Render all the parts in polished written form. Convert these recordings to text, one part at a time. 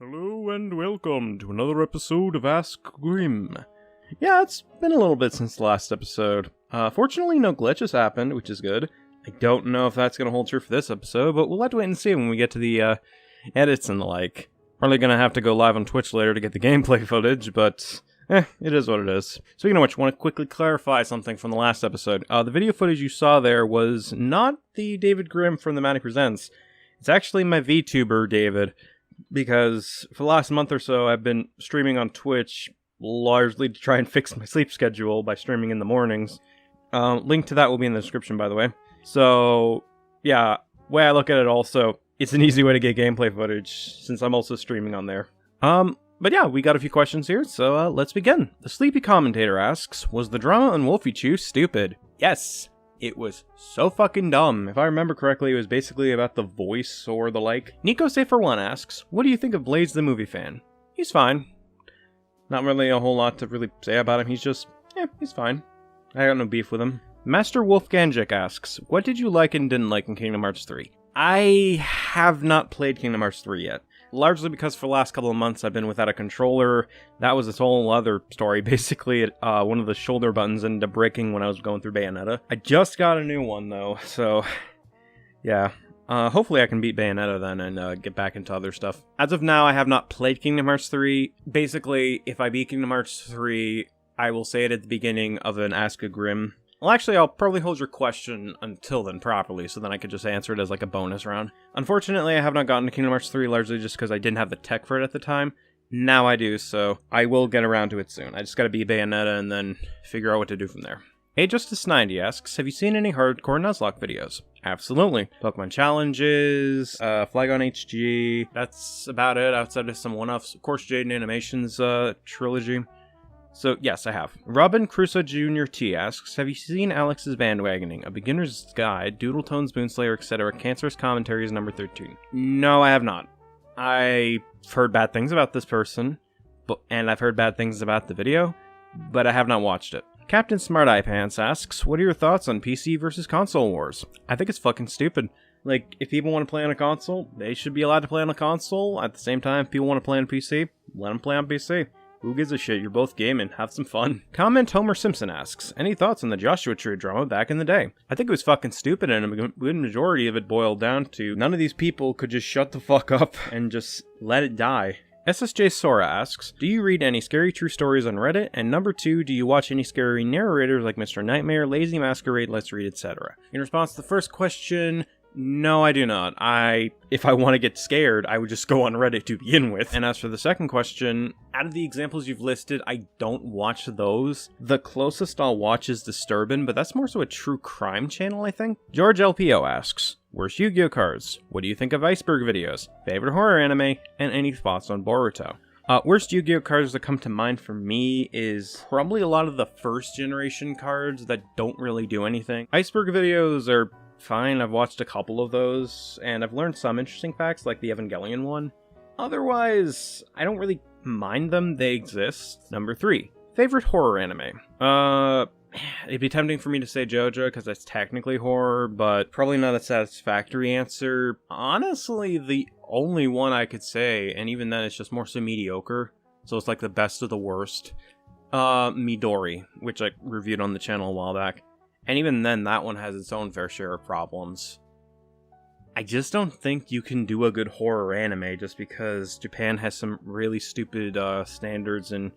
Hello and welcome to another episode of Ask Grim. Yeah, it's been a little bit since the last episode. Fortunately, no glitches happened, which is good. I don't know if that's going to hold true for this episode, but we'll have to wait and see when we get to the edits and the like. Probably going to have to go live on Twitch later to get the gameplay footage, but it is what it is. Speaking of which, I want to quickly clarify something from the last episode. The video footage you saw there was not the David Grimm from The Manny Presents. It's actually my VTuber, David. Because for the last month or so, I've been streaming on Twitch, largely to try and fix my sleep schedule by streaming in the mornings. Link to that will be in the description, by the way. So, yeah, way I look at it also, it's an easy way to get gameplay footage, since I'm also streaming on there. But yeah, we got a few questions here, so let's begin. The Sleepy Commentator asks, was the drama on Wolfie Chew stupid? Yes! It was so fucking dumb. If I remember correctly, it was basically about the voice or the like. Nico Safer One asks, what do you think of Blaze the movie fan? He's fine. Not really a whole lot to really say about him. He's just, he's fine. I got no beef with him. Master Wolf Ganjik asks, what did you like and didn't like in Kingdom Hearts 3? I have not played Kingdom Hearts 3 yet. Largely because for the last couple of months I've been without a controller. That was its whole other story. Basically, one of the shoulder buttons ended up breaking when I was going through Bayonetta. I just got a new one though, so yeah. Hopefully I can beat Bayonetta then and get back into other stuff. As of now, I have not played Kingdom Hearts 3. Basically, if I beat Kingdom Hearts 3, I will say it at the beginning of an Ask a Grim. Well, actually, I'll probably hold your question until then properly, so then I could just answer it as like a bonus round. Unfortunately, I have not gotten to Kingdom Hearts 3 largely just because I didn't have the tech for it at the time. Now I do, so I will get around to it soon. I just gotta beat Bayonetta and then figure out what to do from there. Hey Justice90 asks, have you seen any hardcore Nuzlocke videos? Absolutely. Pokemon challenges, Flygon HG, that's about it outside of some one-offs. Of course, Jaden Animations trilogy. So, yes, I have. Robin Crusoe Jr. T asks, have you seen Alex's Bandwagoning? A Beginner's Guide, Doodle Tones, Boonslayer, etc. Cancerous Commentaries number 13. No, I have not. I've heard bad things about this person, and I've heard bad things about the video, but I have not watched it. Captain Smart Eye Pants asks, what are your thoughts on PC versus console wars? I think it's fucking stupid. Like, if people want to play on a console, they should be allowed to play on a console. At the same time, if people want to play on PC, let them play on PC. Who gives a shit? You're both gaming. Have some fun. Comment Homer Simpson asks, any thoughts on the Joshua Tree drama back in the day? I think it was fucking stupid, and a good majority of it boiled down to none of these people could just shut the fuck up and just let it die. SSJ Sora asks, do you read any scary true stories on Reddit? And number 2, do you watch any scary narrators like Mr. Nightmare, Lazy Masquerade, Let's Read, etc.? In response to the first question, no, I do not. If I want to get scared, I would just go on Reddit to begin with. And as for the second question, out of the examples you've listed, I don't watch those. The closest I'll watch is Disturbin', but that's more so a true crime channel, I think. George LPO asks, worst Yu-Gi-Oh cards? What do you think of Iceberg videos? Favorite horror anime? And any thoughts on Boruto? Worst Yu-Gi-Oh cards that come to mind for me is probably a lot of the first generation cards that don't really do anything. Iceberg videos are fine, I've watched a couple of those, and I've learned some interesting facts, like the Evangelion one. Otherwise, I don't really mind them, they exist. Number 3, favorite horror anime? It'd be tempting for me to say JoJo, because that's technically horror, but probably not a satisfactory answer. Honestly, the only one I could say, and even then it's just more so mediocre, so it's like the best of the worst, Midori, which I reviewed on the channel a while back. And even then, that one has its own fair share of problems. I just don't think you can do a good horror anime just because Japan has some really stupid standards and,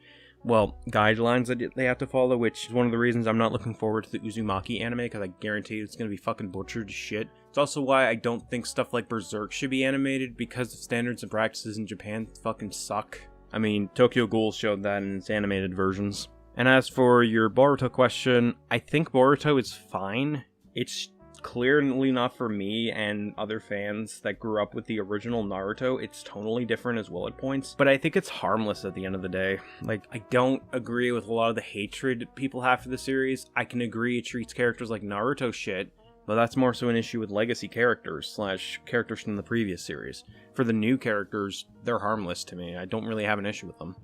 well, guidelines that they have to follow, which is one of the reasons I'm not looking forward to the Uzumaki anime, because I guarantee it's going to be fucking butchered to shit. It's also why I don't think stuff like Berserk should be animated, because the standards and practices in Japan fucking suck. I mean, Tokyo Ghoul showed that in its animated versions. And as for your Boruto question, I think Boruto is fine. It's clearly not for me and other fans that grew up with the original Naruto. It's tonally different as well at points, but I think it's harmless at the end of the day. Like, I don't agree with a lot of the hatred people have for the series. I can agree it treats characters like Naruto shit, but that's more so an issue with legacy characters / characters from the previous series. For the new characters, they're harmless to me. I don't really have an issue with them.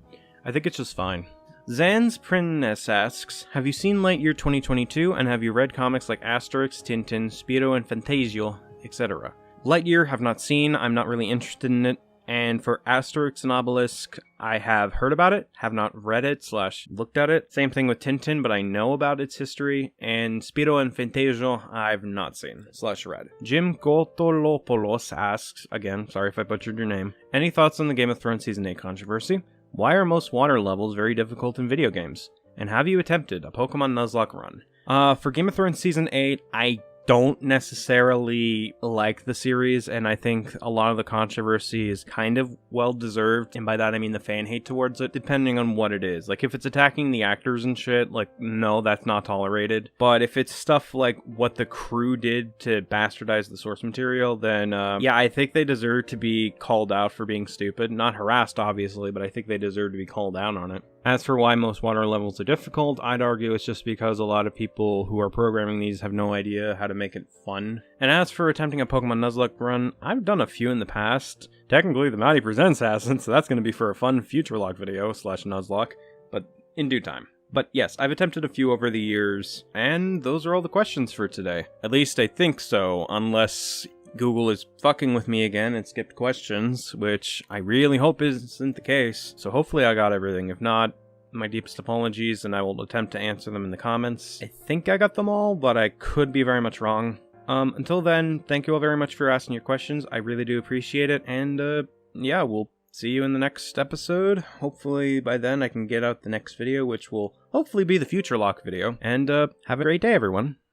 I think it's just fine. Zan's Prince asks, have you seen Lightyear 2022, and have you read comics like Asterix, Tintin, Spiro and Fantasio, etc.? Lightyear have not seen, I'm not really interested in it, And for Asterix and Obelisk, I have heard about it, have not read it / looked at it. Same thing with Tintin, but I know about its history. And Spiro and Fantasio, I've not seen / read. Jim Gotolopoulos asks, again, sorry if I butchered your name, any thoughts on the Game of Thrones Season 8 controversy? Why are most water levels very difficult in video games? And have you attempted a Pokemon Nuzlocke run? For Game of Thrones Season 8, I don't necessarily like the series, and I think a lot of the controversy is kind of well-deserved, and by that I mean the fan hate towards it, depending on what it is. Like, if it's attacking the actors and shit, like, no, that's not tolerated. But if it's stuff like what the crew did to bastardize the source material, then, yeah, I think they deserve to be called out for being stupid. Not harassed, obviously, but I think they deserve to be called out on it. As for why most water levels are difficult, I'd argue it's just because a lot of people who are programming these have no idea how to make it fun. And as for attempting a Pokemon Nuzlocke run, I've done a few in the past. Technically, the Maddie Presents hasn't, so that's going to be for a fun future log video / Nuzlocke, but in due time. But yes, I've attempted a few over the years, and those are all the questions for today. At least I think so, unless Google is fucking with me again and skipped questions, which I really hope isn't the case. So hopefully I got everything. If not, my deepest apologies, and I will attempt to answer them in the comments. I think I got them all, but I could be very much wrong. Until then, thank you all very much for asking your questions. I really do appreciate it, and yeah, we'll see you in the next episode. Hopefully by then I can get out the next video, which will hopefully be the future lock video. And have a great day, everyone.